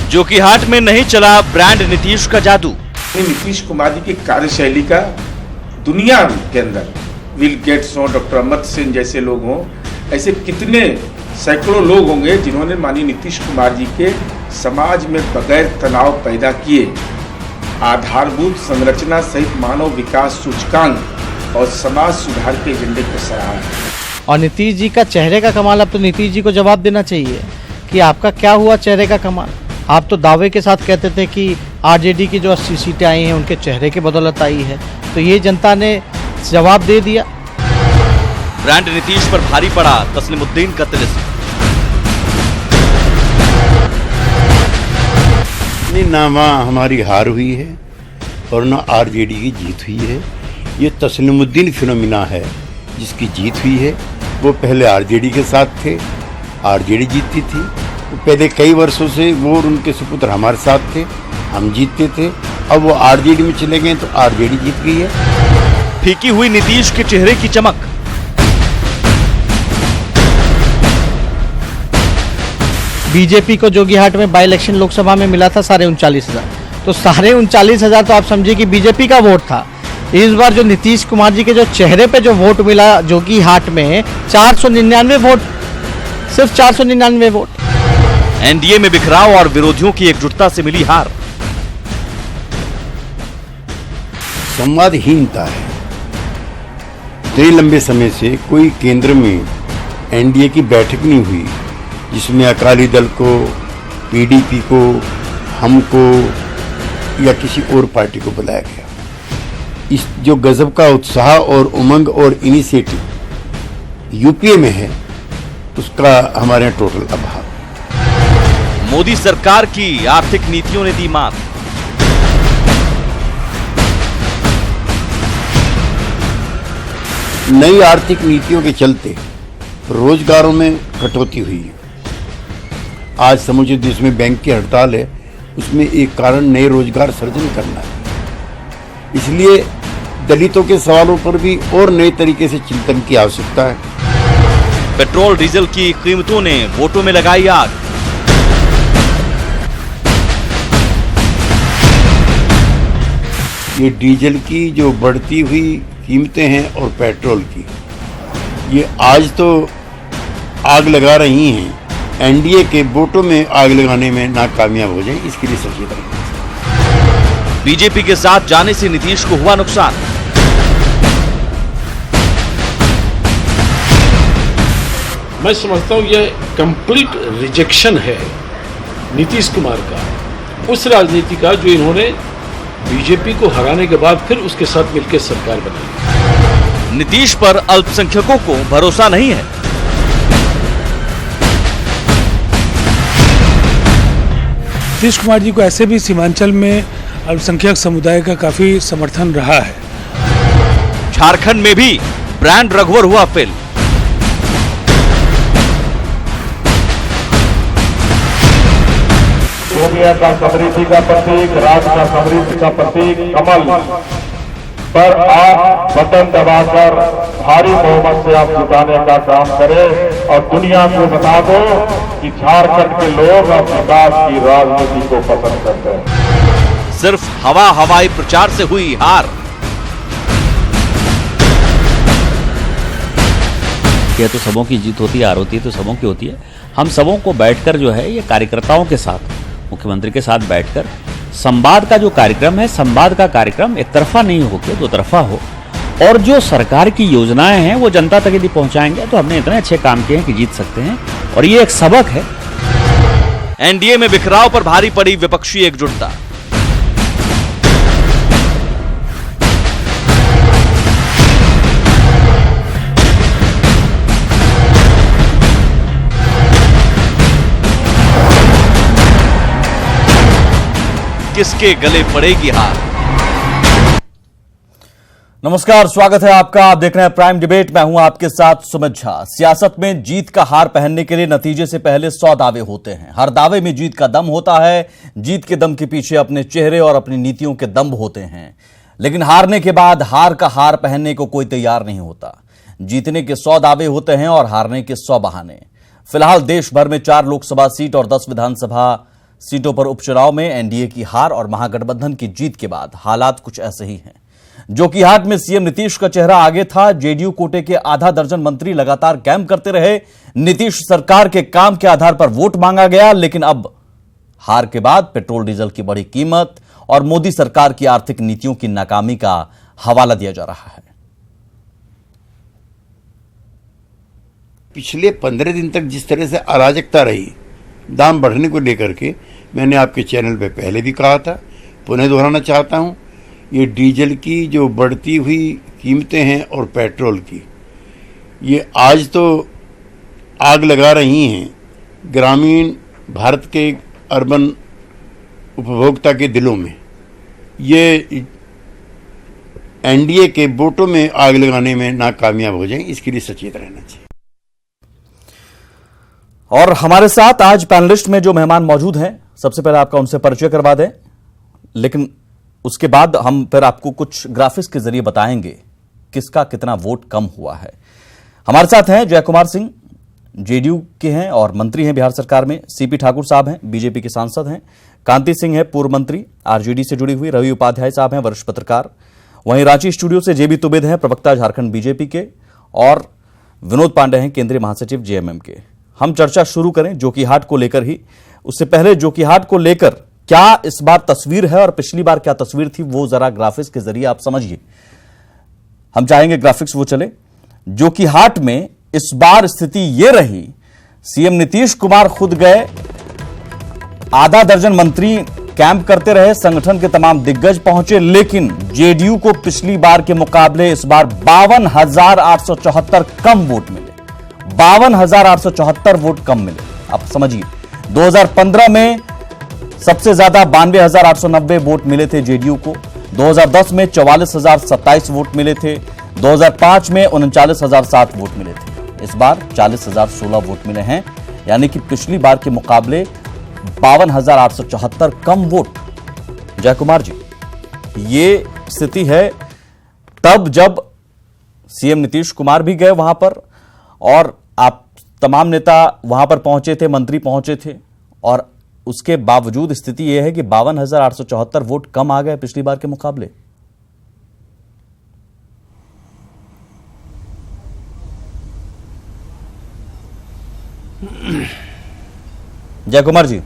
जोकीहाट में नहीं चला ब्रांड नीतीश का जादू। नीतीश कुमार जी की कार्यशैली का दुनिया के अंदर विल गेट्स हो, डॉक्टर अमर सिंह जैसे लोग हों, ऐसे कितने सैकड़ों लोग होंगे जिन्होंने माननीय नीतीश कुमार जी के समाज में बगैर तनाव पैदा किए आधारभूत संरचना सहित मानव विकास सूचकांक और समाज सुधार के एजेंडे को सराहा है। और नीतीश जी का चेहरे का कमाल, अब तो नीतीश जी को जवाब देना चाहिए कि आपका क्या हुआ चेहरे का कमाल। आप तो दावे के साथ कहते थे कि आरजेडी की जो 80 सीटें आई हैं उनके चेहरे की बदौलत आई है, तो ये जनता ने जवाब दे दिया। ब्रांड नीतीश पर भारी पड़ा तस्लीमुद्दीन का तिलिस्म। ना वहाँ हमारी हार हुई है और ना आरजेडी की जीत हुई है। ये तस्लीमुद्दीन फिनोमिना है जिसकी जीत हुई है। वो पहले आरजेडी के साथ थे, आरजेडी जीतती थी। वो पहले कई वर्षों से वो और उनके सुपुत्र हमारे साथ थे, हम जीतते थे। अब वो आरजेडी में चले गए तो आरजेडी जीत गई है। फीकी हुई नीतीश के चेहरे की चमक। बीजेपी को जोकीहाट में बाई इलेक्शन लोकसभा में मिला था 39,500, तो 39,500 तो आप समझिए कि बीजेपी का वोट था। इस बार जो नीतीश कुमार जी के जो चेहरे पे जो वोट मिला जोकीहाट में 499 वोट, सिर्फ 499 वोट। एनडीए में बिखराव और विरोधियों की एकजुटता से मिली हार। संवादहीनता है। इतने लंबे समय से कोई केंद्र में एनडीए की बैठक नहीं हुई जिसमें अकाली दल को, पीडीपी को, हमको या किसी और पार्टी को बुलाया गया। इस जो गजब का उत्साह और उमंग और इनिशिएटिव यूपीए में है उसका हमारे यहाँ टोटल अभाव। मोदी सरकार की आर्थिक नीतियों ने दी मात। नई आर्थिक नीतियों के चलते रोजगारों में कटौती हुई है। आज समूचे देश में बैंक की हड़ताल है, उसमें एक कारण नए रोजगार सृजन करना है। इसलिए दलितों के सवालों पर भी और नए तरीके से चिंतन की आवश्यकता है। पेट्रोल डीजल की कीमतों ने वोटों में लगाई आग। ये डीजल की जो बढ़ती हुई कीमतें हैं और पेट्रोल की, ये आज तो आग लगा रही हैं। एनडीए के वोटों में आग लगाने में नाकामयाब हो जाए, इसके लिए सचेत रहें। बीजेपी के साथ जाने से नीतीश को हुआ नुकसान। मैं समझता हूं यह कंप्लीट रिजेक्शन है नीतीश कुमार का, उस राजनीति का जो इन्होंने बीजेपी को हराने के बाद फिर उसके साथ मिलकर सरकार बनाई। नीतीश पर अल्पसंख्यकों को भरोसा नहीं है। नीतीश कुमार जी को ऐसे भी सीमांचल में अल्पसंख्यक समुदाय का काफी समर्थन रहा है। झारखंड में भी ब्रांड रघुवर हुआ फेल। दुनिया का समृद्धि का प्रतीक, राज्य का समृद्धि का प्रतीक कमल पर आप बटन दबाकर भारी बहुमत से आप जिताने का काम करें और दुनिया को बता दो कि झारखंड के लोग अब विकास की राजनीति को पसंद करते हैं। सिर्फ हवाई प्रचार से हुई हार। यह तो सबों की जीत होती है, हार होती है तो सबों की होती है। हम सबों को बैठकर जो है ये कार्यकर्ताओं के साथ, मुख्यमंत्री के साथ बैठकर संवाद का जो कार्यक्रम है, संवाद का कार्यक्रम एक तरफा नहीं होकर दो तरफा हो और जो सरकार की योजनाएं हैं वो जनता तक यदि पहुंचाएंगे तो हमने इतने अच्छे काम किए हैं कि जीत सकते हैं और ये एक सबक है। एनडीए में बिखराव पर भारी पड़ी विपक्षी एकजुटता। किसके गले पड़ेगी हार। नमस्कार, स्वागत है आपका। आप देख रहे हैं प्राइम डिबेट। मैं हूं आपके साथ सुमित झा। सियासत में जीत का हार पहनने के लिए नतीजे से पहले 100 दावे होते हैं। हर दावे में जीत का दम होता है। जीत के दम के पीछे अपने चेहरे और अपनी नीतियों के दम होते हैं। लेकिन हारने के बाद हार का हार पहनने को कोई तैयार नहीं होता। जीतने के 100 दावे होते हैं और हारने के 100 बहाने। फिलहाल देश भर में 4 लोकसभा सीट और 10 विधानसभा सीटों पर उपचुनाव में एनडीए की हार और महागठबंधन की जीत के बाद हालात कुछ ऐसे ही हैं। जोकीहाट में सीएम नीतीश का चेहरा आगे था। जेडीयू कोटे के आधा दर्जन मंत्री लगातार कैंप करते रहे। नीतीश सरकार के काम के आधार पर वोट मांगा गया, लेकिन अब हार के बाद पेट्रोल डीजल की बढ़ी कीमत और मोदी सरकार की आर्थिक नीतियों की नाकामी का हवाला दिया जा रहा है। पिछले 15 दिन तक जिस तरह से अराजकता रही दाम बढ़ने को लेकर के, मैंने आपके चैनल पे पहले भी कहा था, पुनः दोहराना चाहता हूं, ये डीजल की जो बढ़ती हुई कीमतें हैं और पेट्रोल की, ये आज तो आग लगा रही हैं ग्रामीण भारत के अर्बन उपभोक्ता के दिलों में। ये एनडीए के वोटों में आग लगाने में नाकामयाब हो जाएं, इसके लिए सचेत रहना चाहिए। और हमारे साथ आज पैनलिस्ट में जो मेहमान मौजूद हैं, सबसे पहले आपका उनसे परिचय करवा दें, लेकिन उसके बाद हम फिर आपको कुछ ग्राफिक्स के जरिए बताएंगे किसका कितना वोट कम हुआ है। हमारे साथ हैं जय कुमार सिंह, जेडीयू के हैं और मंत्री हैं बिहार सरकार में। सीपी ठाकुर साहब हैं, बीजेपी के सांसद हैं। कांति सिंह है, पूर्व मंत्री, आरजेडी से जुड़ी हुई। रवि उपाध्याय साहब हैं, वरिष्ठ पत्रकार। वहीं रांची स्टूडियो से जेबी तुबिद हैं, प्रवक्ता झारखंड बीजेपी के। और विनोद पांडे हैं, केंद्रीय महासचिव जेएमएम के। हम चर्चा शुरू करें जोकीहाट को लेकर ही। उससे पहले जोकीहाट को लेकर क्या इस बार तस्वीर है और पिछली बार क्या तस्वीर थी, वो जरा ग्राफिक्स के जरिए आप समझिए। हम चाहेंगे ग्राफिक्स वो चले। जोकीहाट में इस बार स्थिति ये रही, सीएम नीतीश कुमार खुद गए, आधा दर्जन मंत्री कैंप करते रहे, संगठन के तमाम दिग्गज पहुंचे, लेकिन जेडीयू को पिछली बार के मुकाबले इस बार 52,874 कम वोट मिले। 52,874 वोट कम मिले। आप समझिए, 2015 में सबसे ज्यादा 92,890 वोट मिले थे जेडीयू को। 2010 में 44,027 वोट मिले थे। 2005 में 39,007 वोट मिले थे। इस बार 40,016 वोट मिले हैं, यानी कि पिछली बार के मुकाबले 52,874 कम वोट। जय कुमार जी, ये स्थिति है तब जब सीएम नीतीश कुमार भी गए वहां पर और आप तमाम नेता वहां पर पहुंचे थे, मंत्री पहुंचे थे, और उसके बावजूद स्थिति यह है कि 52,874 वोट कम आ गए पिछली बार के मुकाबले। जय कुमार जी,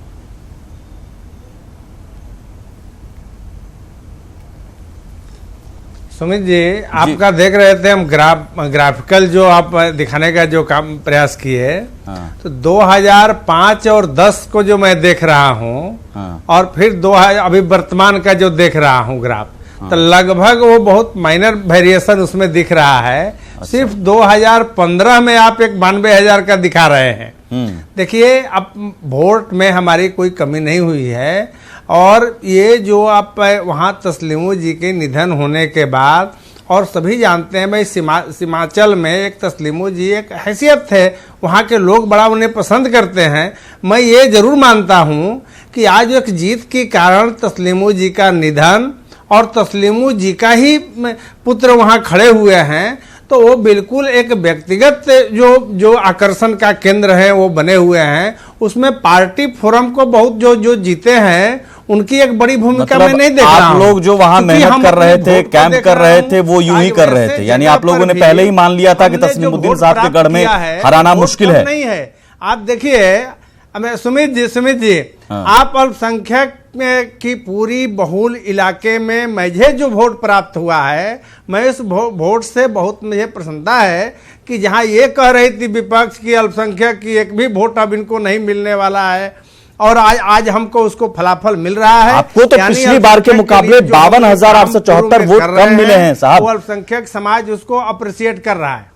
सुमित जी, आपका देख रहे थे हम ग्राफिकल जो आप दिखाने का जो काम प्रयास किए। हाँ। तो 2005 और 10 को जो मैं देख रहा हूँ। हाँ। और फिर अभी वर्तमान का जो देख रहा हूँ ग्राफ। हाँ। तो लगभग वो बहुत माइनर वेरिएशन उसमें दिख रहा है। अच्छा। सिर्फ 2015 में आप एक 92,000 का दिखा रहे हैं। देखिए, अब वोट में हमारी कोई कमी नहीं हुई है, और ये जो आप वहाँ तस्लीमू जी के निधन होने के बाद, और सभी जानते हैं भाई सीमांचल में एक तस्लीमू जी एक हैसियत थे, वहाँ के लोग बड़ा उन्हें पसंद करते हैं। मैं ये जरूर मानता हूँ कि आज एक जीत के कारण तस्लीमू जी का निधन और तस्लीमू जी का ही पुत्र वहाँ खड़े हुए हैं, तो वो बिल्कुल एक व्यक्तिगत जो आकर्षण का केंद्र है वो बने हुए हैं। उसमें पार्टी फोरम को बहुत जो जीते हैं उनकी एक बड़ी भूमिका मैं नहीं देख रहा हूं। आप लोग जो वहां मेहनत कर रहे थे, कैंप कर रहे थे, वो यूं ही कर रहे थे, यानी आप लोगों ने पहले ही मान लिया था कि तस्लीमुद्दीन साहब के गढ़ में हराना मुश्किल है। नहीं है। आप देखिए सुमित जी, आप अल्पसंख्यक की पूरी बहुल इलाके में मुझे जो वोट प्राप्त हुआ है, मैं इस वोट से बहुत मुझे प्रसन्नता है कि जहां ये कह रही थी विपक्ष की अल्पसंख्यक की एक भी वोट अब इनको नहीं मिलने वाला है, और आज हमको उसको फलाफल मिल रहा है। आपको तो पिछली बार के मुकाबले 52,874 वोट कम मिले हैं साहब। वो अल्पसंख्यक समाज उसको अप्रिशिएट कर रहा है।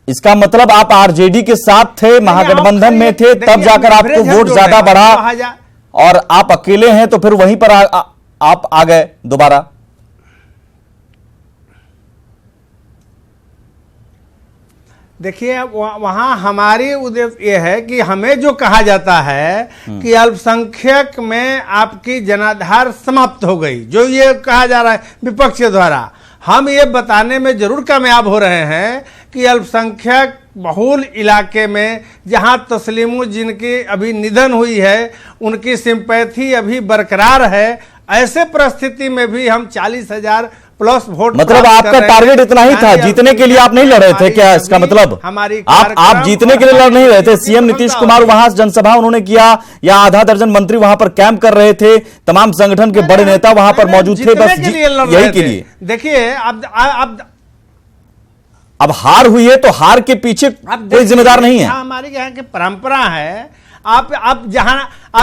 इसका मतलब आप आरजेडी के साथ थे, महागठबंधन में थे, तब जाकर आपको वोट ज्यादा बढ़ा, और आप अकेले हैं तो फिर वहीं पर आप आ गए दोबारा। देखिए, वहां हमारी उद्देश्य यह है कि हमें जो कहा जाता है कि अल्पसंख्यक में आपकी जनाधार समाप्त हो गई, जो ये कहा जा रहा है विपक्ष के द्वारा, हम ये बताने में जरूर कामयाब हो रहे हैं कि अल्पसंख्यक बहुल इलाके में जहां तस्लीमो जिनकी अभी निधन हुई है उनकी सिंपैथी अभी बरकरार है, ऐसे परिस्थिति में भी हम 40,000 प्लस वोट, मतलब आपका टारगेट इतना ही था, जीतने के लिए आप नहीं लड़ रहे थे क्या? इसका मतलब आप जीतने के लिए लड़ नहीं रहे थे। सीएम नीतीश कुमार वहां जनसभा उन्होंने किया, या आधा दर्जन मंत्री वहां पर कैंप कर रहे थे, तमाम संगठन के बड़े नेता वहां पर मौजूद थे, बस यही के लिए। देखिए अब हार हुई है तो हार के पीछे कोई जिम्मेदार नहीं है। हमारी यहाँ की परंपरा है। आप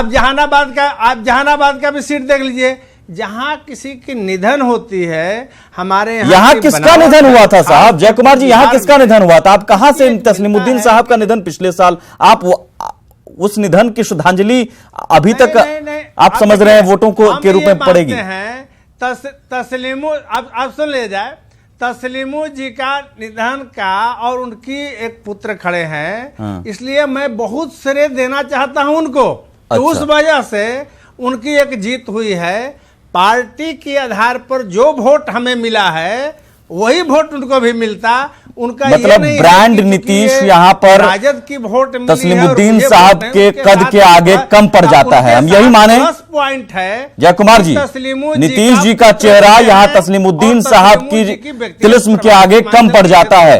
जहानाबाद का भी सीट देख लीजिए, जहां किसी की निधन होती है, हमारे यहाँ किसका निधन हुआ था साहब? जय कुमार जी, यहाँ किसका निधन हुआ था? आप कहां से तस्लीमुद्दीन साहब का निधन पिछले साल, आप उस निधन की श्रद्धांजलि अभी तक आप समझ रहे हैं वोटों को के रूप में पड़ेगी? तस्लीमो अब सुन ले जाए, तस्लीमो जी का निधन का और उनकी एक पुत्र खड़े हैं, इसलिए मैं बहुत श्रेय देना चाहता हूं उनको। तो उस वजह से उनकी एक जीत हुई है। पार्टी के आधार पर जो वोट हमें मिला है वही वोट उनको भी मिलता। उनका मतलब ब्रांड नीतीश यहाँ पर राजद की वोट तस्लीमुद्दीन साहब के कद के आगे कम पड़ जाता है, हम यही माने? प्लस पॉइंट है जय कुमार जी, नीतीश जी का चेहरा यहाँ तस्लीमुद्दीन साहब की तिलिस्म के आगे कम पड़ जाता है।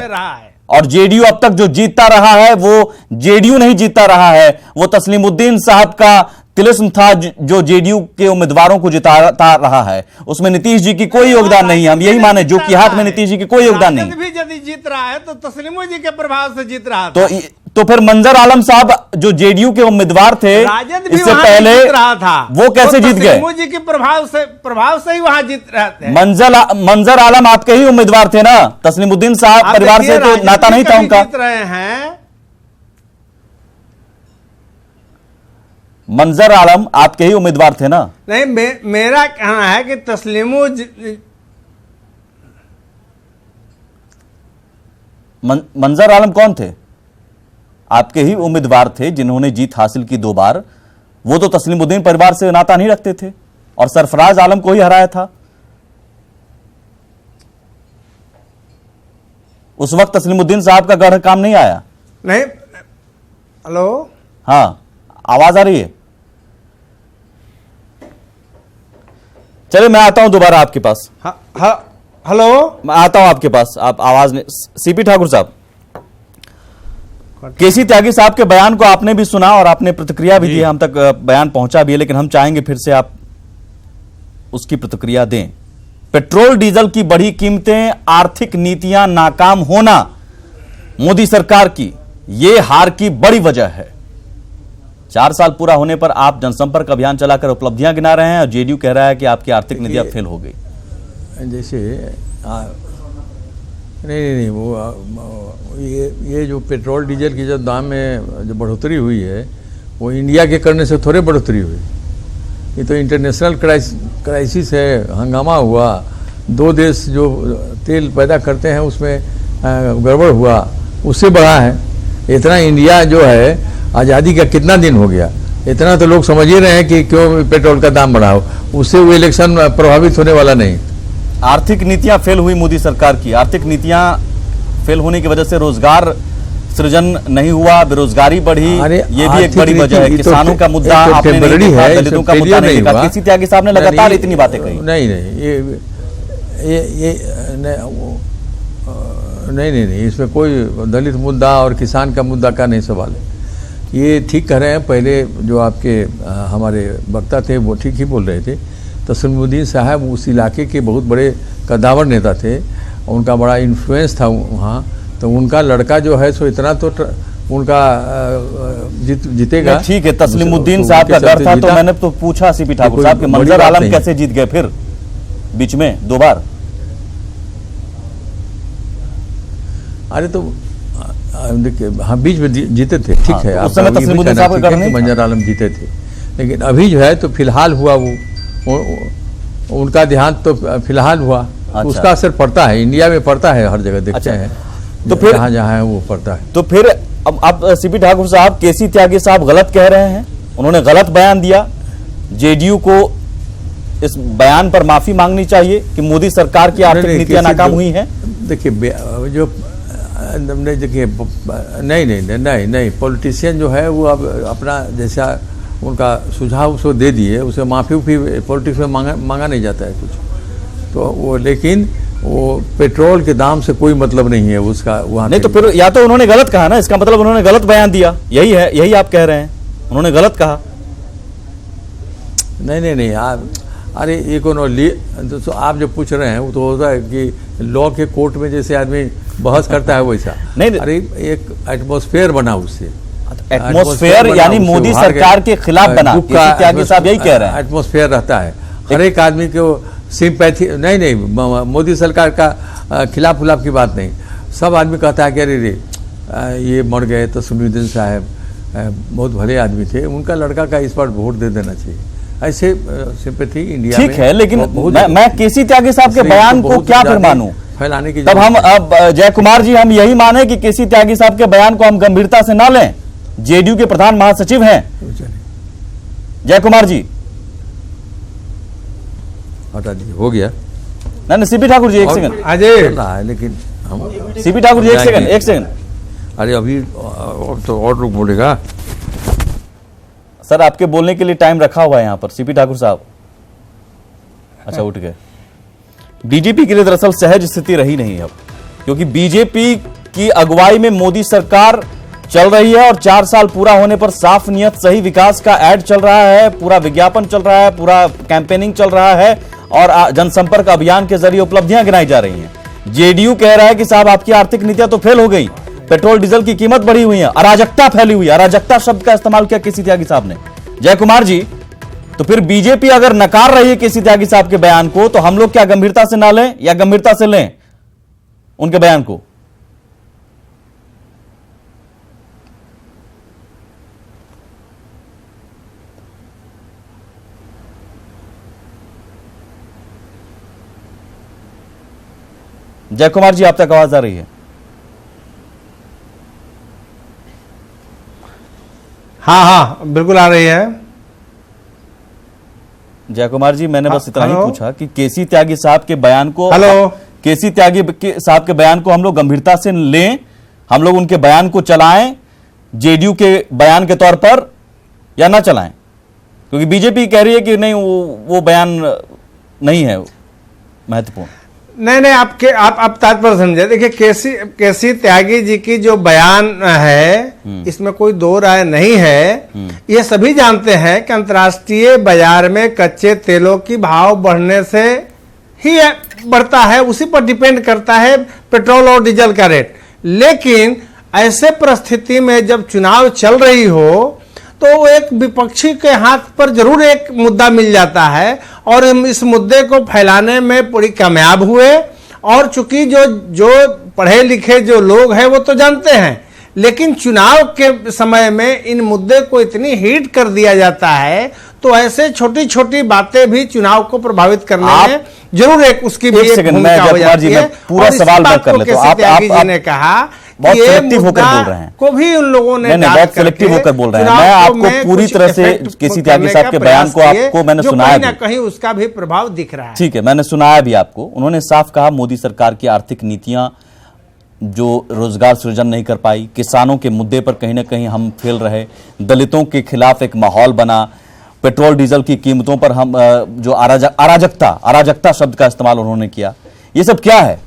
और जेडीयू अब तक जो जीतता रहा है वो जेडीयू नहीं जीतता रहा है, वो तस्लीमुद्दीन साहब का तिलिस्म था जो जेडीयू के उम्मीदवारों को जिताता रहा है। उसमें नीतीश जी की कोई योगदान नहीं है, हम यही माने। जो की हाथ में नीतीश जी की कोई योगदान नहीं। भी यदि जीत रहा है तो तस्लीमो जी के प्रभाव से जीत रहा था। तो फिर मंजर आलम साहब जो जेडीयू के उम्मीदवार थे इससे पहले रहा था, वो कैसे जीत गए? तस्लीमो जी के प्रभाव से ही वहां जीत रहे थे। मंजर आलम आपके ही उम्मीदवार थे ना? तस्लीमुद्दीन साहब परिवार से तो नाता नहीं था उनका। जीत रहे हैं। मंजर आलम आपके ही उम्मीदवार थे ना? नहीं, मेरा कहना है कि तस्लीमो मंजर आलम कौन थे? आपके ही उम्मीदवार थे जिन्होंने जीत हासिल की 2 बार। वो तो तस्लीमुद्दीन परिवार से नाता नहीं रखते थे और सरफराज आलम को ही हराया था। उस वक्त तस्लीमुद्दीन साहब का गढ़ काम नहीं आया। नहीं, हेलो, हाँ आवाज आ रही है? चलिए मैं आता हूं दोबारा आपके पास। हेलो, मैं आता हूं आपके पास, आप आवाज नहीं। सीपी ठाकुर साहब, केसी त्यागी साहब के बयान को आपने भी सुना और आपने प्रतिक्रिया भी दी, हम तक बयान पहुंचा भी है, लेकिन हम चाहेंगे फिर से आप उसकी प्रतिक्रिया दें। पेट्रोल डीजल की बढ़ी कीमतें, आर्थिक नीतियां नाकाम होना मोदी सरकार की, ये हार की बड़ी वजह है। 4 साल पूरा होने पर आप जनसंपर्क अभियान चलाकर उपलब्धियां गिना रहे हैं और जेडीयू कह रहा है कि आपकी आर्थिक नीतियां फेल हो गई। जैसे नहीं वो ये जो पेट्रोल डीजल की जो दाम में जो बढ़ोतरी हुई है वो इंडिया के करने से थोड़े बढ़ोतरी हुई। ये तो इंटरनेशनल क्राइसिस है, हंगामा हुआ, 2 देश जो तेल पैदा करते हैं उसमें गड़बड़ हुआ, उससे बढ़ा है। इतना इंडिया जो है आज़ादी का कितना दिन हो गया, इतना तो लोग समझ ही रहे हैं कि क्यों पेट्रोल का दाम बढ़ा हो, उससे वो इलेक्शन प्रभावित होने वाला नहीं। आर्थिक नीतियां फेल हुई मोदी सरकार की, आर्थिक नीतियां फेल होने की वजह से रोजगार सृजन नहीं हुआ, बेरोजगारी बढ़ी, ये भी एक बड़ी वजह है। किसानों का मुद्दा आपने नहीं देखा, दलितों का मुद्दा नहीं देखा। केसी त्यागी साहब ने लगातार इतनी बातें कही। नहीं, इसमें कोई दलित मुद्दा और किसान का मुद्दा का नहीं सवाल है। ये ठीक कह रहे हैं, पहले जो आपके हमारे वक्ता थे वो ठीक ही बोल रहे थे। तस्लीमुद्दीन साहब उस इलाके के बहुत बड़े कद्दावर नेता थे, उनका बड़ा इन्फ्लुएंस था वहाँ, तो उनका लड़का जो है सो इतना तो उनका जीतेगा। ठीक है, तस्लीमुद्दीन साहब का घर था तो मैंने तो पूछा सीपी ठाकुर साहब के मंजर आलम कैसे जीत गए फिर बीच में 2 बार? अरे तो देखिए, हाँ बीच में जीते थे, ठीक है। उस समय तस्लीमुद्दीन साहब का घर नहीं, मंजर आलम जीते थे, लेकिन अभी जो है तो फिलहाल हुआ वो उनका देहांत तो फिलहाल हुआ। अच्छा। उसका असर पड़ता है, इंडिया में पड़ता है, हर जगह देखते हैं। तो फिर जहाँ है वो पड़ता है। तो फिर अब सीपी ठाकुर साहब, केसी त्यागी साहब गलत कह रहे हैं, उन्होंने गलत बयान दिया। जेडीयू को इस बयान पर माफी मांगनी चाहिए कि मोदी सरकार की आर्थिक नीतियां नाकाम हुई हैं। देखिए, जो नहीं देखिए, नहीं पॉलिटिशियन जो है वो अब अपना जैसा उनका सुझाव उसको दे दिए, उसे माफ़ी उफी पॉलिटिक्स में मांगा नहीं जाता है कुछ, तो वो लेकिन वो पेट्रोल के दाम से कोई मतलब नहीं है उसका वहाँ नहीं। तो फिर या तो उन्होंने गलत कहा ना, इसका मतलब उन्होंने गलत बयान दिया, यही है, यही आप कह रहे हैं, उन्होंने गलत कहा। नहीं आप, अरे ये तो आप जो पूछ रहे हैं वो तो होता है कि लॉ के कोर्ट में जैसे आदमी बहस करता है वैसा नहीं, अरे एक एटमॉस्फेयर बना उससे, एटमॉस्फेयर यानी मोदी सरकार के खिलाफ बना, त्यागी साहब यही कह रहे हैं, एटमॉस्फेयर रहता है हर एक आदमी को सिंपैथी, नहीं मोदी सरकार का खिलाफ की बात नहीं, सब आदमी कहता है कि अरे ये मर गए तो सुनिउद्दीन साहब बहुत भले आदमी थे, उनका लड़का का इस बार वोट दे देना चाहिए, ऐसे सिंपैथी इंडिया ठीक है। लेकिन मैं केसी त्यागी साहब के बयान को क्या फिर मानूं फैलाने की, तब हम अब जय कुमार जी हम यही माने कि केसी त्यागी साहब के बयान को हम गंभीरता से ना लें, जेडीयू के प्रधान महासचिव हैं जय कुमार जी। हटा दीजिए, हो गया। नहीं सीपी ठाकुर जी एक सेकंड, अजय लेकिन हम सीपी ठाकुर जी एक सेकंड, अरे अभी तो और लोग बोलेगा सर, आपके बोलने के लिए टाइम रखा हुआ है यहाँ पर। सीपी ठाकुर साहब अच्छा उठ गए। बीजेपी के लिए दरअसल सहज स्थिति रही नहीं अब, क्योंकि बीजेपी की अगुवाई में मोदी सरकार चल रही है और 4 साल पूरा होने पर साफ नियत सही विकास का ऐड चल रहा है, पूरा विज्ञापन चल रहा है, पूरा कैंपेनिंग चल रहा है और जनसंपर्क अभियान के जरिए उपलब्धियां गिनाई जा रही हैं। जेडीयू कह रहा है कि साहब आपकी आर्थिक नीतियां तो फेल हो गई, पेट्रोल डीजल की कीमत बढ़ी हुई है, अराजकता फैली हुई है। अराजकता शब्द का इस्तेमाल किया केसी त्यागी साहब ने। जय कुमार जी, तो फिर बीजेपी अगर नकार रही है केसी त्यागी साहब के बयान को, तो हम लोग क्या गंभीरता से ना लें या गंभीरता से लें उनके बयान को? जय कुमार जी, आप तक आवाज आ रही है? हाँ बिल्कुल आ रही है। जय कुमार जी, मैंने बस इतना ही पूछा कि केसी त्यागी साहब के बयान को, केसी त्यागी साहब के बयान को हम लोग गंभीरता से लें, हम लोग उनके बयान को चलाएं जेडीयू के बयान के तौर पर या ना चलाएं? क्योंकि बीजेपी कह रही है कि नहीं वो बयान नहीं है महत्वपूर्ण। नहीं आप तात्पर्य समझे। देखिए केसी त्यागी जी की जो बयान है इसमें कोई दो राय नहीं है। ये सभी जानते हैं कि अंतर्राष्ट्रीय बाजार में कच्चे तेलों की भाव बढ़ने से ही बढ़ता है, उसी पर डिपेंड करता है पेट्रोल और डीजल का रेट। लेकिन ऐसे परिस्थिति में जब चुनाव चल रही हो तो एक विपक्षी के हाथ पर जरूर एक मुद्दा मिल जाता है और हम इस मुद्दे को फैलाने में पूरी कामयाब हुए। और चूंकि जो पढ़े लिखे जो लोग हैं वो तो जानते हैं, लेकिन चुनाव के समय में इन मुद्दे को इतनी हीट कर दिया जाता है तो ऐसे छोटी छोटी बातें भी चुनाव को प्रभावित करने में जरूर एक उसकी भी एक भूमिका हो जाती है। पूरा सवाल मैं कर लेता हूं। त्यागी जी ने कहा बहुत सिलेक्टिव होकर बोल रहे हैं, को भी उन लोगों ने बहुत सिलेक्टिव होकर बोल रहे हैं। मैं आपको पूरी तरह से केसी त्यागी साहब के बयान को आपको मैंने सुनाया भी, कहीं उसका भी प्रभाव दिख रहा है। ठीक है, मैंने सुनाया भी आपको। उन्होंने साफ कहा मोदी सरकार की आर्थिक नीतियां जो रोजगार सृजन नहीं कर पाई, किसानों के मुद्दे पर कहीं ना कहीं हम फेल रहे, दलितों के खिलाफ एक माहौल बना, पेट्रोल डीजल की कीमतों पर हम जो अराजकता शब्द का इस्तेमाल उन्होंने किया। ये सब क्या है?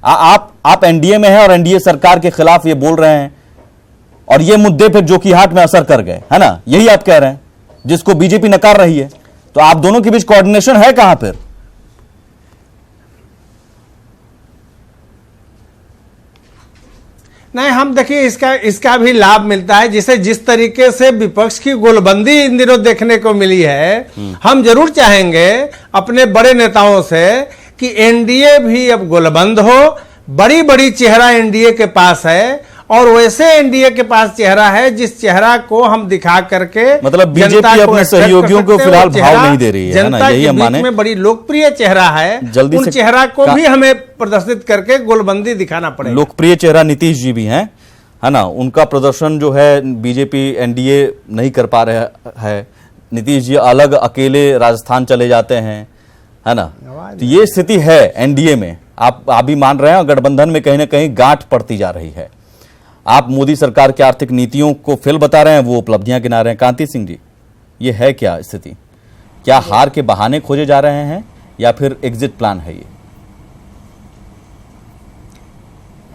आप एनडीए में हैं और एनडीए सरकार के खिलाफ ये बोल रहे हैं और ये मुद्दे फिर जोकीहाट में असर कर गए, है ना? यही आप कह रहे हैं, जिसको बीजेपी नकार रही है। तो आप दोनों के बीच कोऑर्डिनेशन है कहां फिर? नहीं, हम देखिए इसका भी लाभ मिलता है। जिसे जिस तरीके से विपक्ष की गोलबंदी इन दिनों देखने को मिली है, हम जरूर चाहेंगे अपने बड़े नेताओं से कि एनडीए भी अब गोलबंद हो। बड़ी बड़ी चेहरा एनडीए के पास है और वैसे एनडीए के पास चेहरा है जिस चेहरा को हम दिखा करके, मतलब बीजेपी अपने सहयोगियों को फिलहाल भाव नहीं दे रही है, जनता के बीच में बड़ी लोकप्रिय चेहरा है, उन चेहरा को भी हमें प्रदर्शित करके गोलबंदी दिखाना पड़ेगा। लोकप्रिय चेहरा नीतीश जी भी हैं, है ना? उनका प्रदर्शन जो है बीजेपी एनडीए नहीं कर पा रहा है। नीतीश जी अलग अकेले राजस्थान चले जाते हैं, है ना? तो ये स्थिति है एनडीए में। आप भी मान रहे हैं, गठबंधन में कहीं ना कहीं गांठ पड़ती जा रही है। आप मोदी सरकार की आर्थिक नीतियों को फेल बता रहे हैं, वो उपलब्धियां गिना रहे हैं। कांति सिंह जी, ये है क्या स्थिति? क्या हार के बहाने खोजे जा रहे हैं या फिर एग्जिट प्लान है?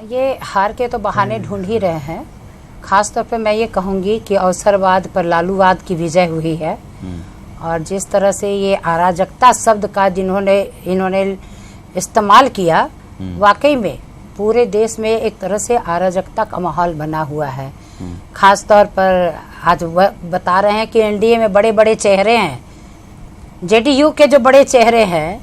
ये हार के तो बहाने ढूंढ ही रहे हैं। खास तौर पे मैं ये कहूँगी कि अवसरवाद पर लालूवाद की विजय हुई है, और जिस तरह से ये अराजकता शब्द का इन्होंने इस्तेमाल किया, वाकई में पूरे देश में एक तरह से अराजकता का माहौल बना हुआ है। खास तौर पर आज बता रहे हैं कि एनडीए में बड़े बड़े चेहरे हैं, जेडीयू के जो बड़े चेहरे हैं,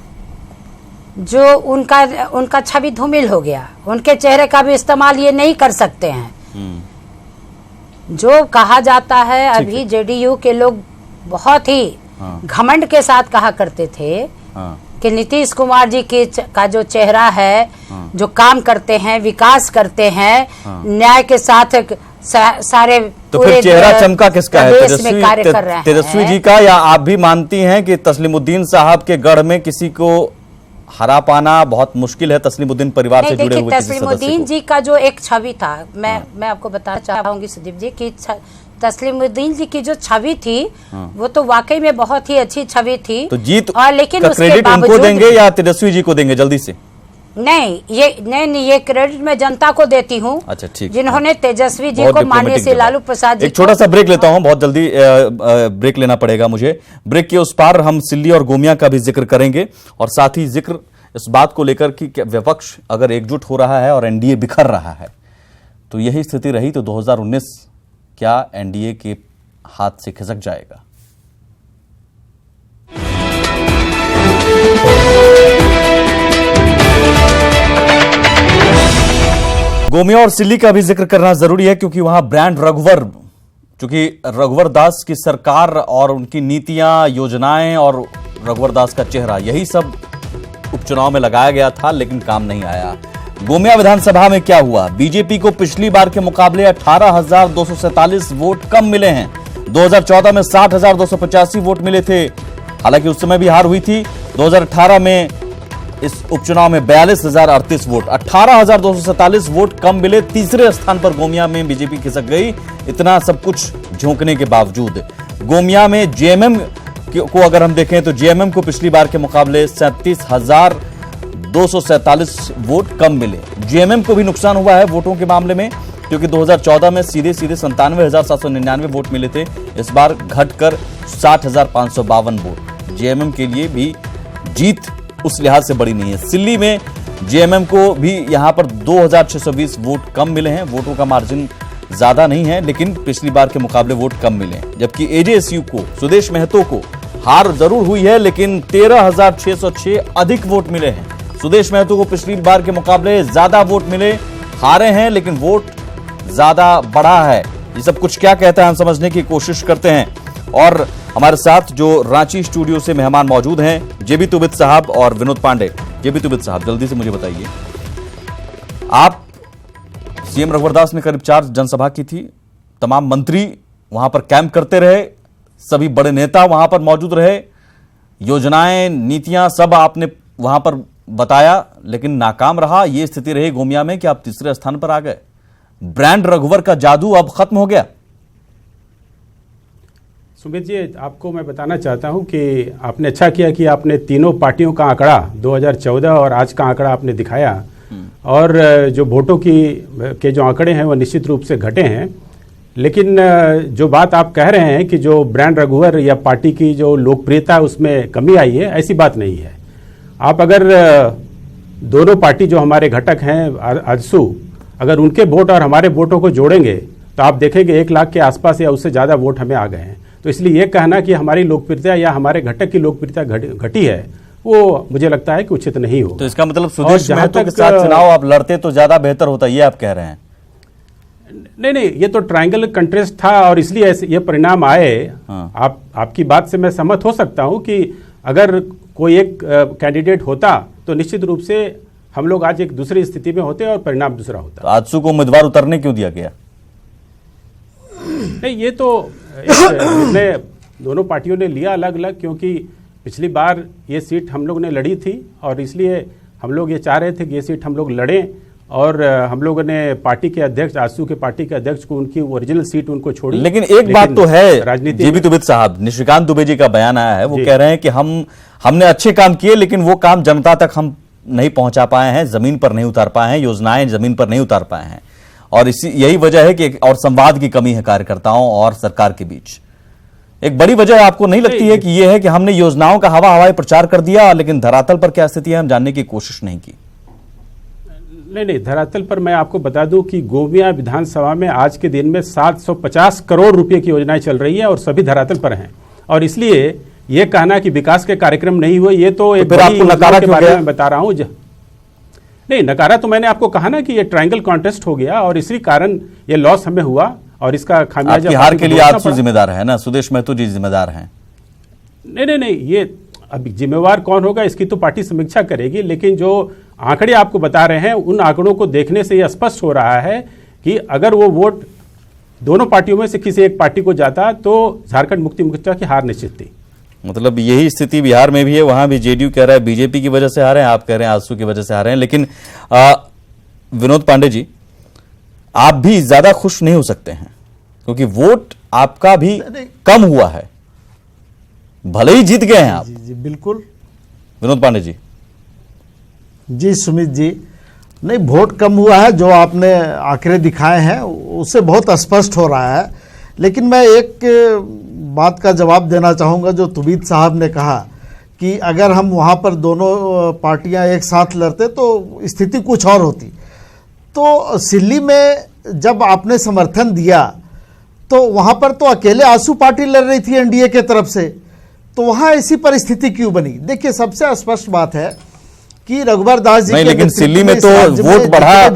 जो उनका छवि धूमिल हो गया, उनके चेहरे का भी इस्तेमाल ये नहीं कर सकते हैं। जो कहा जाता है अभी जेडीयू के लोग बहुत ही घमंड के साथ कहा करते थे कि नीतीश कुमार जी का जो चेहरा है, जो काम करते हैं, विकास करते हैं, न्याय के साथ सारे तो फिर चेहरा चमका किसका है? तेजस्वी जी का, या आप भी मानती हैं कि तस्लीमुद्दीन साहब के गढ़ में किसी को हरा पाना बहुत मुश्किल है? तस्लीमुद्दीन परिवार से जुड़े हुए तस्लीमुद्दीन जी का जो एक छवि था, मैं आपको बताना चाहूंगी सुदीप जी कि तस्लीमुद्दीन जी की जो छवि थी वो तो वाकई में बहुत ही अच्छी छवि थी। तो जीत और लेकिन का क्रेडिट उनको देंगे या तेजस्वी जी को देंगे? जल्दी से। नहीं, ये क्रेडिट मैं जनता को देती हूँ। अच्छा, ठीक, जिन्होंने तेजस्वी जी को मानने से लालू प्रसाद जी। एक छोटा सा ब्रेक लेता हूँ, बहुत जल्दी ब्रेक लेना पड़ेगा मुझे। ब्रेक के उस पार हम सिल्ली और गोमिया का भी जिक्र करेंगे, और साथ ही जिक्र इस बात को लेकर कि विपक्ष अगर एकजुट हो रहा है और एनडीए बिखर रहा है, तो यही स्थिति रही तो 2019 क्या एनडीए के हाथ से खिसक जाएगा? गोमिया और सिल्ली का भी जिक्र करना जरूरी है, क्योंकि वहां ब्रांड रघुवर दास की सरकार और उनकी नीतियां, योजनाएं और रघुवर दास का चेहरा, यही सब उपचुनाव में लगाया गया था, लेकिन काम नहीं आया। गोमिया विधानसभा में क्या हुआ? बीजेपी को पिछली बार के मुकाबले 18,247 वोट कम मिले हैं। 2014 में 60,285 वोट मिले थे, हालांकि उस समय भी हार हुई थी। 2018 में इस उपचुनाव में 42,038 वोट, 18,247 वोट कम मिले। तीसरे स्थान पर गोमिया में बीजेपी खिसक गई। इतना सब कुछ झोंकने के बावजूद गोमिया में जेएमएम को अगर हम देखें तो जेएमएम को पिछली बार के मुकाबले 37,247 वोट कम मिले। जेएमएम को भी नुकसान हुआ है वोटों के मामले में, क्योंकि 2014 में सीधे 97,799 वोट मिले थे। इस बार घटकर 60,552 वोट। जेएमएम के लिए भी जीत उस लिहाज से बड़ी नहीं है। सिल्ली में जेएमएम को भी यहां पर 2,620 वोट कम मिले हैं। वोटों का मार्जिन ज्यादा नहीं है, लेकिन पिछली बार के मुकाबले वोट कम मिले। जबकि एजेएसयू को, सुदेश महतो को हार जरूर हुई है, लेकिन 13,606 अधिक वोट मिले हैं। सुदेश महतो को पिछली बार के मुकाबले ज्यादा वोट मिले, हारे हैं लेकिन वोट ज्यादा बढ़ा है। ये सब कुछ क्या कहता है हम समझने की कोशिश करते हैं। और हमारे साथ जो रांची स्टूडियो से मेहमान मौजूद हैं, जेबी तुबित साहब और विनोद पांडे। जेबी तुबित साहब, जल्दी से मुझे बताइए, आप सीएम रघुवर दास ने करीब 4 जनसभा की थी, तमाम मंत्री वहां पर कैंप करते रहे, सभी बड़े नेता वहां पर मौजूद रहे, योजनाएं, नीतियां सब आपने वहां पर बताया, लेकिन नाकाम रहा। यह स्थिति रही गोमिया में कि आप तीसरे स्थान पर आ गए। ब्रांड रघुवर का जादू अब खत्म हो गया। सुमित जी, आपको मैं बताना चाहता हूं कि आपने अच्छा किया कि आपने तीनों पार्टियों का आंकड़ा 2014 और आज का आंकड़ा आपने दिखाया, और जो वोटों के जो आंकड़े हैं वो निश्चित रूप से घटे हैं। लेकिन जो बात आप कह रहे हैं कि जो ब्रांड रघुवर या पार्टी की जो लोकप्रियता उसमें कमी आई है, ऐसी बात नहीं है। आप अगर दोनों पार्टी जो हमारे घटक हैं आजसू, अगर उनके वोट और हमारे वोटों को जोड़ेंगे तो आप देखेंगे 1 लाख के आसपास या उससे ज़्यादा वोट हमें आ गए हैं। तो इसलिए ये कहना कि हमारी लोकप्रियता या हमारे घटक की लोकप्रियता घटी है, वो मुझे लगता है कि उचित नहीं हो। तो इसका मतलब सुदेश महतो के साथ चुनाव आप लड़ते तो ज्यादा बेहतर होता, ये आप कह रहे हैं? नहीं, ये तो ट्रायंगल कंटेस्ट था और इसलिए ये परिणाम आए। आपकी बात से मैं सहमत हो सकता हूं कि अगर कोई एक कैंडिडेट होता तो निश्चित रूप से हम लोग आज एक दूसरी स्थिति में होते और परिणाम दूसरा होता। तो आजसू को उम्मीदवार उतरने क्यों दिया गया? नहीं, ये तो निर्णय दोनों पार्टियों ने लिया अलग अलग, क्योंकि पिछली बार ये सीट हम लोग ने लड़ी थी और इसलिए हम लोग ये चाह रहे थे कि ये सीट हम लोग लड़ें और हम लोगों ने पार्टी के अध्यक्ष, आजसू के पार्टी के अध्यक्ष को उनकी ओरिजिनल सीट उनको छोड़ी। लेकिन एक बात तो है, राजनीति जीबी तुबित साहब, निशिकांत दुबे जी का बयान आया है, वो कह रहे हैं कि हमने अच्छे काम किए लेकिन वो काम जनता तक हम नहीं पहुंचा पाए हैं, जमीन पर नहीं उतार पाए हैं, योजनाएं जमीन पर नहीं उतार पाए हैं, और यही वजह है कि और संवाद की कमी है कार्यकर्ताओं और सरकार के बीच। एक बड़ी वजह आपको नहीं लगती है कि यह है कि हमने योजनाओं का हवाई प्रचार कर दिया लेकिन धरातल पर क्या स्थिति है हम जानने की कोशिश नहीं की? नहीं, धरातल पर मैं आपको बता दूं कि गोमिया विधानसभा में आज के दिन में 750 करोड़ रुपए की योजनाएं चल रही है और सभी धरातल पर हैं, और इसलिए ये कहना कि विकास के कार्यक्रम नहीं हुए, ये तो एक आपको नकारा के बारे में बता रहा हूं। नहीं, नकारा तो मैंने आपको कहा ना कि ये ट्रायंगल कॉन्टेस्ट हो गया और इसी कारण ये लॉस हमें हुआ और इसका खामियाजा हार के लिए आजसू जिम्मेदार है ना, सुदेश महतो जी जिम्मेदार हैं? नहीं, ये अब जिम्मेवार कौन होगा इसकी तो पार्टी समीक्षा करेगी, लेकिन जो आंकड़े आपको बता रहे हैं उन आंकड़ों को देखने से यह स्पष्ट हो रहा है कि अगर वो वोट दोनों पार्टियों में से किसी एक पार्टी को जाता तो झारखंड मुक्ति मोर्चा की हार निश्चित थी। मतलब यही स्थिति बिहार में भी है, वहां भी जेडीयू कह रहा है बीजेपी की वजह से हारे हैं, आप कह रहे हैं आजसू की वजह से हारे हैं। लेकिन विनोद पांडे जी, आप भी ज्यादा खुश नहीं हो सकते हैं क्योंकि वोट आपका भी कम हुआ है, भले ही जीत गए हैं आप। जी बिल्कुल विनोद पांडे जी। जी सुमित जी, नहीं, वोट कम हुआ है, जो आपने आंकड़े दिखाए हैं उससे बहुत स्पष्ट हो रहा है। लेकिन मैं एक बात का जवाब देना चाहूँगा जो तुबित साहब ने कहा कि अगर हम वहाँ पर दोनों पार्टियाँ एक साथ लड़ते तो स्थिति कुछ और होती। तो सिल्ली में जब आपने समर्थन दिया तो वहाँ पर तो अकेले आजसू पार्टी लड़ रही थी एनडीए के तरफ से, तो वहाँ ऐसी परिस्थिति क्यों बनी? देखिए, सबसे स्पष्ट बात है कि रघुवर दास जी नहीं, लेकिन सिल्ली में तो वोट बढ़ा,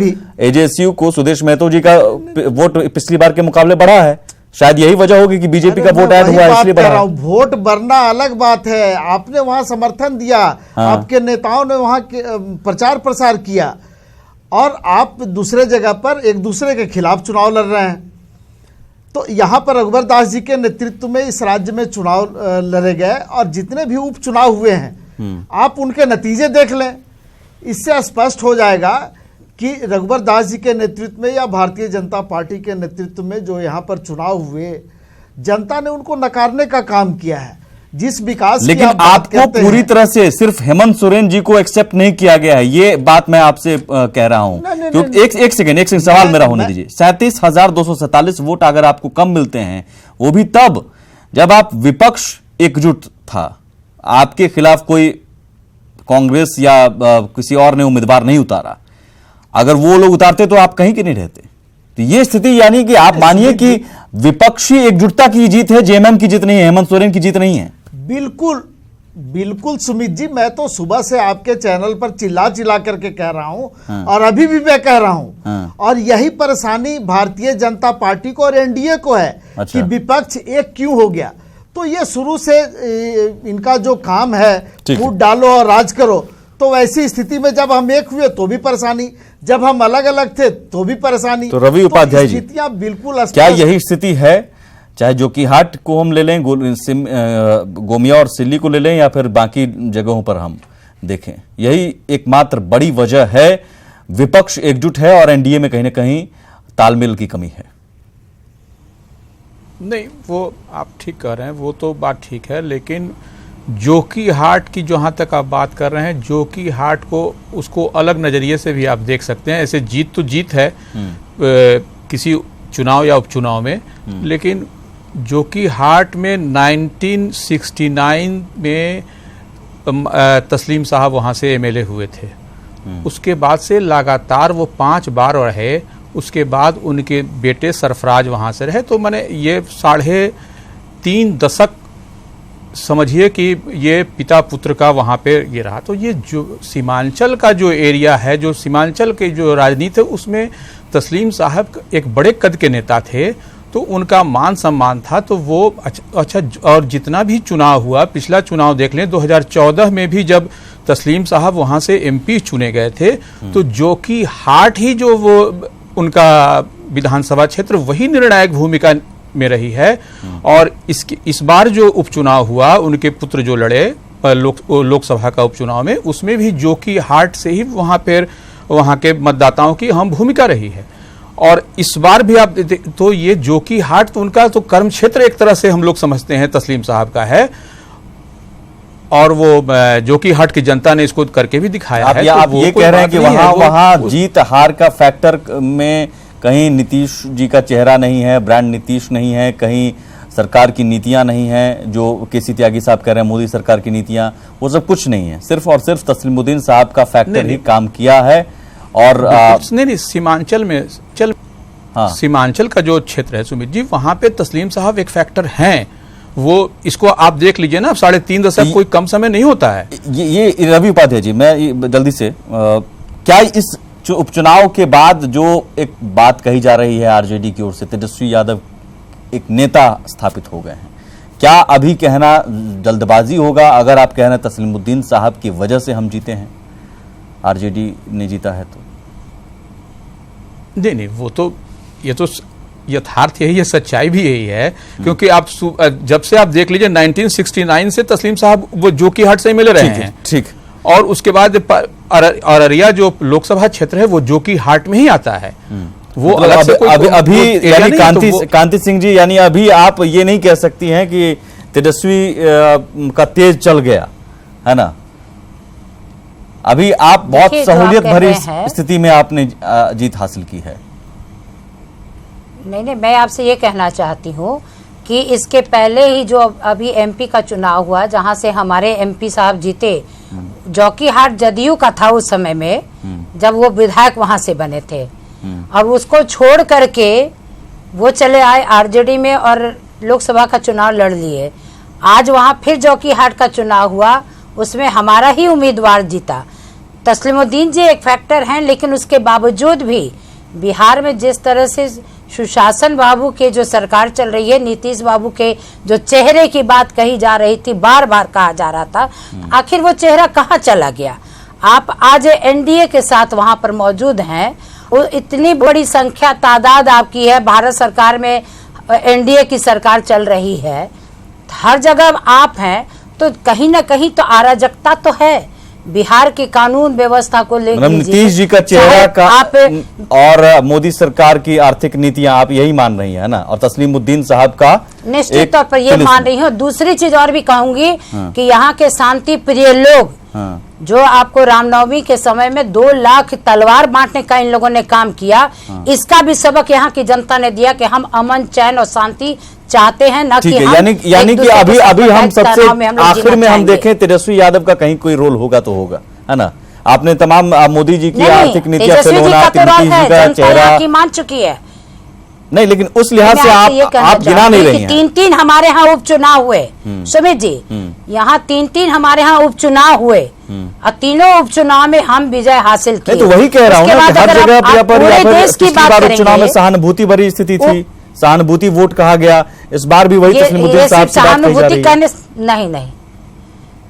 एजेएसयू को सुदेश महतो जी का वोट पिछली बार के मुकाबले बढ़ा है, शायद यही वजह होगी कि बीजेपी का वोट ऐड हुआ है इसलिए बढ़ा। वोट बढ़ना अलग बात है, आपने वहां समर्थन दिया, आपके नेताओं ने वहां प्रचार प्रसार किया और आप दूसरे जगह पर एक दूसरे के खिलाफ चुनाव लड़ रहे हैं। तो यहाँ पर रघुवर दास जी के नेतृत्व में इस राज्य में चुनाव लड़े गए और जितने भी उपचुनाव हुए हैं आप उनके नतीजे देख लें, इससे स्पष्ट हो जाएगा कि रघुवर दास जी के नेतृत्व में या भारतीय जनता पार्टी के नेतृत्व में जो यहाँ पर चुनाव हुए, जनता ने उनको नकारने का काम किया है। जिस विकास लेकिन आपको पूरी तरह से सिर्फ हेमंत सोरेन जी को एक्सेप्ट नहीं किया गया है, ये बात मैं आपसे कह रहा हूं। क्योंकि एक सेकंड सवाल मेरा होने दीजिए। 37,247 वोट अगर आपको कम मिलते हैं, वो भी तब जब आप विपक्ष एकजुट था, आपके खिलाफ कोई कांग्रेस या किसी और ने उम्मीदवार नहीं उतारा, अगर वो लोग उतारते तो आप कहीं के नहीं रहते। तो ये स्थिति यानी कि आप मानिए कि विपक्षी एकजुटता की जीत है, जेएमएम की जीत नहीं है, हेमंत सोरेन की जीत नहीं है। बिल्कुल बिल्कुल सुमित जी, मैं तो सुबह से आपके चैनल पर चिल्ला चिल्ला करके कह रहा हूं और अभी भी मैं कह रहा हूं और यही परेशानी भारतीय जनता पार्टी को और एनडीए को है कि विपक्ष एक क्यों हो गया। तो ये शुरू से इनका जो काम है फूट डालो और राज करो, तो वैसी स्थिति में जब हम एक हुए तो भी परेशानी, जब हम अलग अलग थे तो भी परेशानी। तो रवि उपाध्याय जी, स्थितियां बिल्कुल क्या यही स्थिति है, चाहे जोकीहाट को हम ले लें, गोमिया और सिल्ली को ले लें या फिर बाकी जगहों पर हम देखें, यही एकमात्र बड़ी वजह है, विपक्ष एकजुट है और एनडीए में कहीं ना कहीं तालमेल की कमी है? नहीं, वो आप ठीक कह रहे हैं, वो तो बात ठीक है, लेकिन जोकीहाट की जहाँ तक आप बात कर रहे हैं, जोकीहाट को उसको अलग नज़रिए से भी आप देख सकते हैं। ऐसे जीत तो जीत है किसी चुनाव या उपचुनाव में, लेकिन जोकीहाट में 1969 में तस्लीम साहब वहाँ से एमएलए हुए थे। उसके बाद से लगातार वो 5 बार रहे, उसके बाद उनके बेटे सरफराज वहाँ से रहे। तो मैंने ये 3.5 दशक समझिए कि ये पिता पुत्र का वहाँ पे ये रहा। तो ये जो सीमांचल का जो एरिया है, जो सीमांचल के जो राजनीति है, उसमें तस्लीम साहब एक बड़े कद के नेता थे, तो उनका मान सम्मान था। तो वो अच्छा, और जितना भी चुनाव हुआ, पिछला चुनाव देख लें 2014 में भी जब तस्लीम साहब वहाँ से एमपी चुने गए थे, तो जोकीहाट ही जो वो उनका विधानसभा क्षेत्र वही निर्णायक भूमिका में रही है। और इस बार जो उपचुनाव हुआ, उनके पुत्र जो लड़े लोकसभा का उपचुनाव में, उसमें भी जोकीहाट से ही वहाँ पर वहाँ के मतदाताओं की अहम भूमिका रही है। और इस बार भी आप तो ये जोकीहाट तो उनका तो कर्म क्षेत्र एक तरह से हम लोग समझते हैं तस्लीम साहब का है, और वो जोकीहाट की जनता ने इसको करके भी दिखाया है। आप ये कह रहे हैं कि वहाँ जीत हार का फैक्टर में कहीं नीतीश जी का चेहरा नहीं है, ब्रांड नीतीश नहीं है, कहीं सरकार की नीतियां नहीं है, जो केसी त्यागी साहब कह रहे हैं मोदी सरकार की नीतियां, वो सब कुछ नहीं है, सिर्फ और सिर्फ तस्लीमुद्दीन साहब का फैक्टर ही काम किया है। और नहीं, सीमांचल में सीमांचल का जो क्षेत्र है सुमित जी, वहां पे तस्लीम साहब एक फैक्टर हैं। वो इसको आप देख लीजिए ना, 3.5 दशक कोई कम समय नहीं होता है। ये रवि उपाध्याय जी, मैं जल्दी से क्या इस उपचुनाव के बाद जो एक बात कही जा रही है आरजेडी की ओर से, तेजस्वी यादव एक नेता स्थापित हो गए हैं, क्या अभी कहना जल्दबाजी होगा अगर आप कह रहे हैं तस्लीमुद्दीन साहब की वजह से हम जीते हैं, आरजेडी ने जीता है? तो नहीं, वो तो ये तो यथार्थ यही है, सच्चाई भी यही है। क्योंकि आप जब से आप देख लीजिए 1969 से तस्लीम साहब वो जोकीहाट से मिले रहे हैं, ठीक, और उसके बाद अररिया जो लोकसभा क्षेत्र है वो जोकीहाट में ही आता है। वो अभी यानी कांति सिंह जी, यानी अभी आप ये नहीं कह सकती हैं कि तेजस्वी का तेज चल गया है ना, अभी आप बहुत सहूलियत भरी स्थिति में आपने जीत हासिल की है। नहीं, मैं आपसे ये कहना चाहती हूँ कि इसके पहले ही जो अभी एमपी का चुनाव हुआ, जहाँ से हमारे एमपी साहब जीते, जोकीहाट जदयू का था उस समय में, जब वो विधायक वहां से बने थे, और उसको छोड़ करके वो चले आए आरजेडी में और लोकसभा का चुनाव लड़ लिए। आज वहां फिर जोकीहाट का चुनाव हुआ, उसमें हमारा ही उम्मीदवार जीता। तस्लीमुद्दीन जी एक फैक्टर हैं, लेकिन उसके बावजूद भी बिहार में जिस तरह से सुशासन बाबू के जो सरकार चल रही है, नीतीश बाबू के जो चेहरे की बात कही जा रही थी, बार बार कहा जा रहा था, आखिर वो चेहरा कहाँ चला गया? आप आज एनडीए के साथ वहां पर मौजूद हैं, वो इतनी बड़ी संख्या तादाद आपकी है, भारत सरकार में एनडीए की सरकार चल रही है, हर जगह आप हैं, तो कहीं ना कहीं तो अराजकता तो है बिहार की कानून व्यवस्था को लेकर। नीतीश जी का चेहरा का आप और मोदी सरकार की आर्थिक नीतियां आप यही मान रही हैं ना, और तस्लीमुद्दीन साहब का निश्चित तौर पर ये मान रही हूँ। दूसरी चीज और भी कहूंगी कि यहाँ के शांति प्रिय लोग, जो आपको रामनवमी के समय में 2 लाख तलवार बांटने का इन लोगों ने काम किया, इसका भी सबक यहाँ की जनता ने दिया कि हम अमन, चैन और शांति चाहते हैं, ना कि यानी कि अभी हम सबसे आखिर में हम देखें तेजस्वी यादव का कहीं कोई रोल होगा तो होगा, है ना? आपने तमाम मोदी जी की आर्थिक नीतियां, नीतीश जी का चेहरा मान चुकी है। नहीं, लेकिन उस लिहाज से आप गिना नहीं रही हैं। 3 हमारे यहाँ उपचुनाव हुए सुमित जी, यहाँ 3 हमारे यहाँ उपचुनाव हुए, और तीनों उपचुनाव में हम विजय हासिल किए। तो वही कह रहा हूँ ना, हर जगह पर चुनाव में सहानुभूति भरी स्थिति थी, सहानुभूति वोट कहा गया, इस बार भी वही तस्लीमुद्दीन साहब की बात कही जा रही है।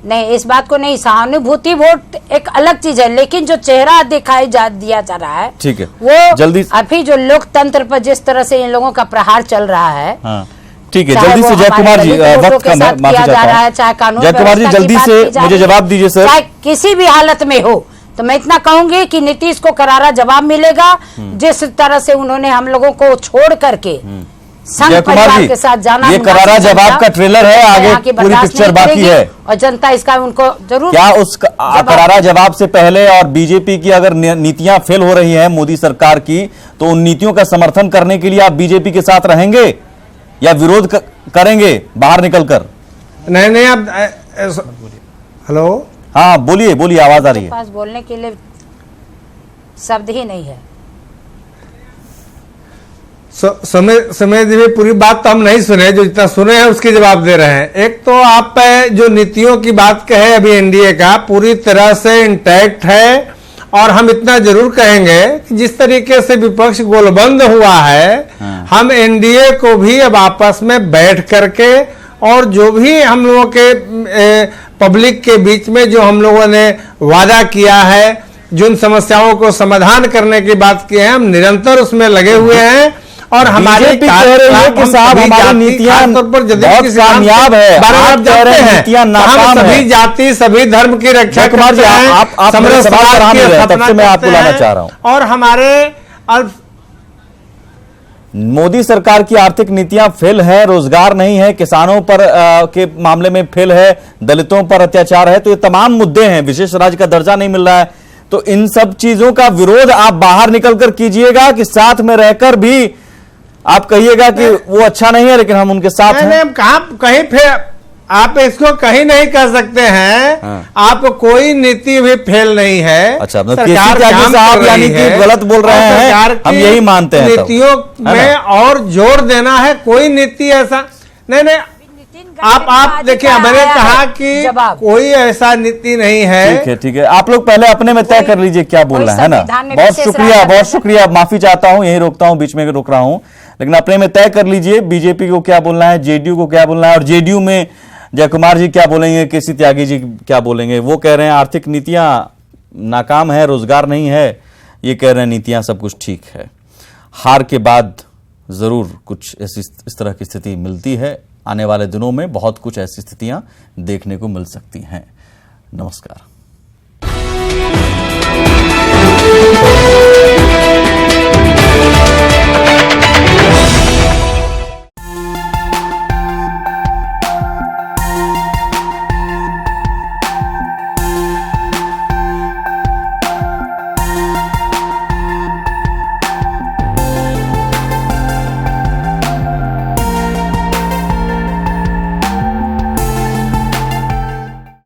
नहीं, इस बात को नहीं, सहानुभूति वोट एक अलग चीज है, लेकिन जो चेहरा दिखाई दिया जा रहा है, ठीक है, वो जल्दी अभी जो लोकतंत्र पर जिस तरह से इन लोगों का प्रहार चल रहा है, ठीक है, जल्दी से जयकुमार जी, वक्त का माफी चाहता हूं, चाहे कानून जयकुमार जी जल्दी से मुझे जवाब दीजिए सर। चाहे किसी भी हालत में हो, तो मैं इतना कहूंगी कि नीतीश को करारा जवाब मिलेगा, जिस तरह से उन्होंने हम लोगों को छोड़ करके संघ परिवार के साथ जाना। ये करारा जवाब का ट्रेलर है, आगे पूरी पिक्चर बाकी है, और जनता इसका उनको जरूर क्या उस करारा जवाब से पहले, और बीजेपी की अगर नीतियां फेल हो रही हैं मोदी सरकार की, तो उन नीतियों का समर्थन करने के लिए आप बीजेपी के साथ रहेंगे या विरोध करेंगे बाहर निकलकर? नहीं, आप हेलो, हाँ बोलिए, आवाज आ रही है। पास बोलने के लिए शब्द ही नहीं है। समय जी, पूरी बात तो हम नहीं सुने, जो जितना सुने हैं उसके जवाब दे रहे हैं। एक तो आप जो नीतियों की बात कहे अभी एनडीए का पूरी तरह से इंटैक्ट है, और हम इतना जरूर कहेंगे कि जिस तरीके से विपक्ष गोलबंद हुआ है, हम एनडीए को भी अब आपस में बैठ करके, और जो भी हम लोगों के पब्लिक के बीच में जो हम लोगों ने वादा किया है, जिन समस्याओं को समाधान करने की बात की है, हम निरंतर उसमें लगे हुए हैं। और हमारे बीजेपी कह रही है कि साहब हमारी नीतियां बहुत कामयाब है, आप कह रहे हैं नीतियां नाकाम है। सभी जाति सभी धर्म की रक्षा कुमार जी, आप मेरे सवाल पर आ नहीं रहे, तब से मैं आपको बुलाना चाह रहा हूं। और हमारे मोदी सरकार की आर्थिक नीतियां फेल है, रोजगार नहीं है, किसानों पर के मामले में फेल है, दलितों पर अत्याचार है, तो ये तमाम मुद्दे हैं, विशेष राज्य का दर्जा नहीं मिल रहा है। तो इन सब चीजों का विरोध आप बाहर निकलकर कीजिएगा कि साथ में रहकर भी आप कहिएगा कि वो अच्छा नहीं है लेकिन हम उनके साथ हैं? कहीं फिर आप इसको कहीं नहीं कर सकते हैं। हाँ। आपको कोई नीति भी फेल नहीं है। अच्छा, सरकार साहब यानी कि गलत बोल रहे हैं, हम यही मानते हैं। नीतियों में और जोर देना है, कोई नीति ऐसा नहीं। आप देखिए, मैंने कहा कि कोई ऐसा नीति नहीं है। ठीक है, आप लोग पहले अपने में तय कर लीजिए क्या बोलना है ना। बहुत शुक्रिया, माफी चाहता हूं, यही रोकता हूं, बीच में रोक रहा हूं, लेकिन अपने में तय कर लीजिए बीजेपी को क्या बोलना है, जेडीयू को क्या बोलना है, और जेडीयू में जय कुमार जी क्या बोलेंगे, केसी त्यागी जी क्या बोलेंगे। वो कह रहे हैं आर्थिक नीतियां नाकाम है, रोजगार नहीं है, ये कह रहे हैं नीतियां सब कुछ ठीक है। हार के बाद जरूर कुछ ऐसी इस तरह की स्थिति मिलती है, आने वाले दिनों में बहुत कुछ ऐसी स्थितियां देखने को मिल सकती हैं। नमस्कार।